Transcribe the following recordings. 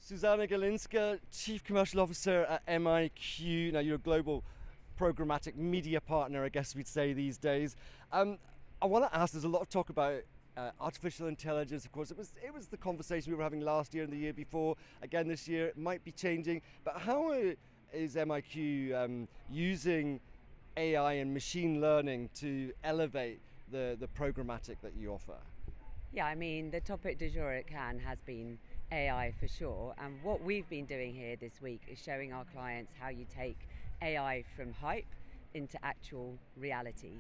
Zuzanna Gierlinska, Chief Commercial Officer at MiQ. Now, you're a global programmatic media partner, I guess we'd say these days. I want to ask, there's a lot of talk about artificial intelligence. Of course, it was the conversation we were having last year and the year before. Again, this year, it might be changing. But how is MiQ using AI and machine learning to elevate the programmatic that you offer? Yeah, I mean, the topic du jour at Cannes has been AI for sure. And what we've been doing here this week is showing our clients how you take AI from hype into actual reality.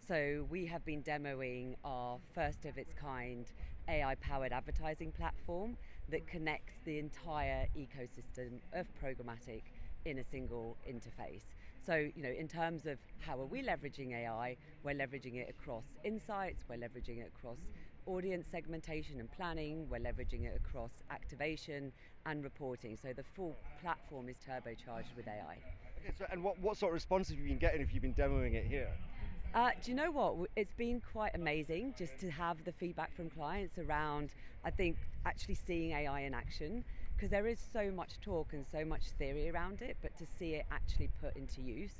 So we have been demoing our first of its kind AI-powered advertising platform that connects the entire ecosystem of programmatic in a single interface. So, in terms of how are we leveraging AI, we're leveraging it across insights, we're leveraging it across audience segmentation and planning, we're leveraging it across activation and reporting. So the full platform is turbocharged with AI. Okay, so and what sort of response have you been getting if you've been demoing it here? Do you know what? It's been quite amazing just to have the feedback from clients around, I think, actually seeing AI in action, because there is so much talk and so much theory around it, but to see it actually put into use.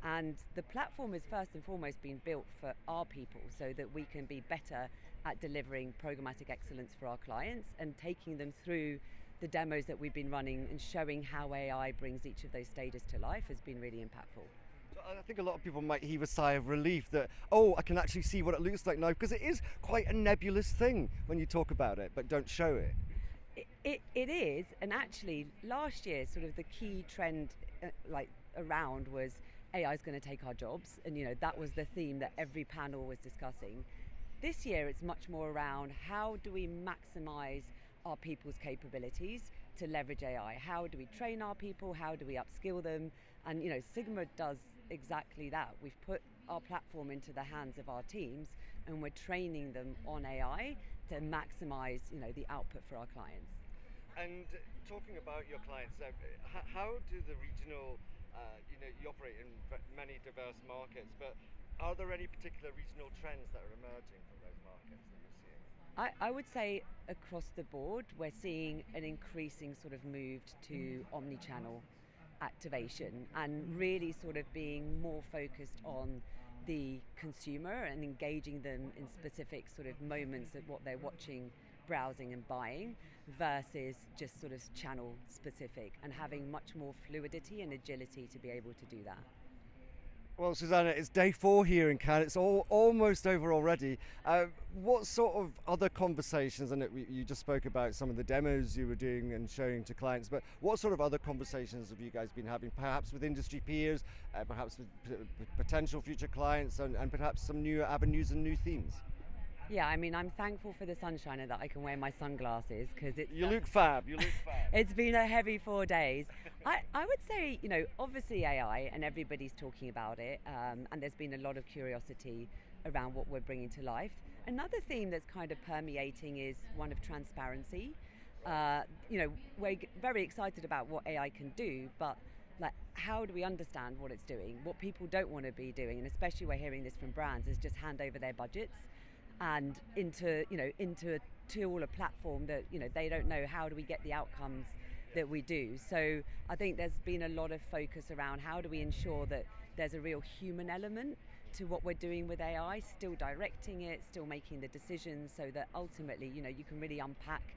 And the platform is first and foremost been built for our people so that we can be better at delivering programmatic excellence for our clients and taking them through the demos that we've been running and showing how AI brings each of those stages to life has been really impactful. So I think a lot of people might heave a sigh of relief that, oh, I can actually see what it looks like now, because it is quite a nebulous thing when you talk about it, but don't show it. It is, and actually last year sort of the key trend around was AI is going to take our jobs, and that was the theme that every panel was discussing. This year it's much more around how do we maximize our people's capabilities to leverage AI? How do we train our people? How do we upskill them? And Sigma does exactly that. We've put our platform into the hands of our teams and we're training them on AI to maximize the output for our clients. And talking about your clients, how do the regional, you operate in many diverse markets, but are there any particular regional trends that are emerging from those markets that you're seeing? I would say across the board, we're seeing an increasing sort of move to omni-channel activation and really sort of being more focused on the consumer and engaging them in specific sort of moments of what they're watching, browsing and buying versus just sort of channel specific, and having much more fluidity and agility to be able to do that. Well, Zuzanna, it's day 4 here in Cannes. It's almost over already. What sort of other conversations, and you just spoke about some of the demos you were doing and showing to clients, but what sort of other conversations have you guys been having, perhaps with industry peers, perhaps with potential future clients, and perhaps some new avenues and new themes? Yeah, I mean, I'm thankful for the sunshine and that I can wear my sunglasses because You look fab. it's been a heavy 4 days. I would say, obviously AI, and everybody's talking about it, and there's been a lot of curiosity around what we're bringing to life. Another theme that's kind of permeating is one of transparency. We're very excited about what AI can do, but how do we understand what it's doing? What people don't want to be doing, and especially we're hearing this from brands, is just hand over their budgets and into a tool, a platform that they don't know, how do we get the outcomes that we do. So I think there's been a lot of focus around how do we ensure that there's a real human element to what we're doing with AI, still directing it, still making the decisions, so that ultimately you can really unpack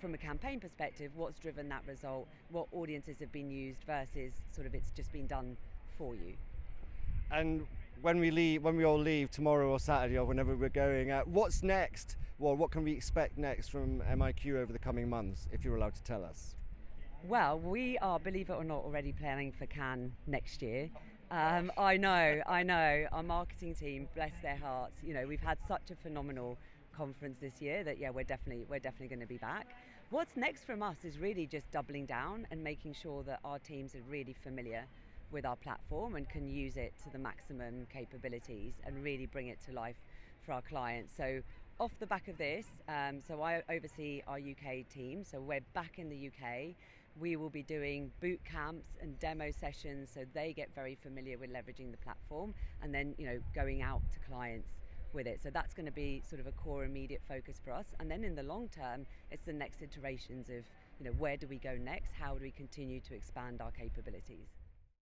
from a campaign perspective what's driven that result, what audiences have been used versus sort of it's just been done for you. And when we all leave tomorrow or Saturday or whenever we're going, what's next? Well, what can we expect next from MiQ over the coming months, if you're allowed to tell us? Well, we are, believe it or not, already planning for Cannes next year. I know. Our marketing team, bless their hearts. We've had such a phenomenal conference this year that we're definitely going to be back. What's next from us is really just doubling down and making sure that our teams are really familiar with our platform and can use it to the maximum capabilities and really bring it to life for our clients. So off the back of this, so I oversee our UK team, so we're back in the UK. We will be doing boot camps and demo sessions so they get very familiar with leveraging the platform and then going out to clients with it. So that's going to be sort of a core immediate focus for us. And then in the long term, it's the next iterations of where do we go next? How do we continue to expand our capabilities?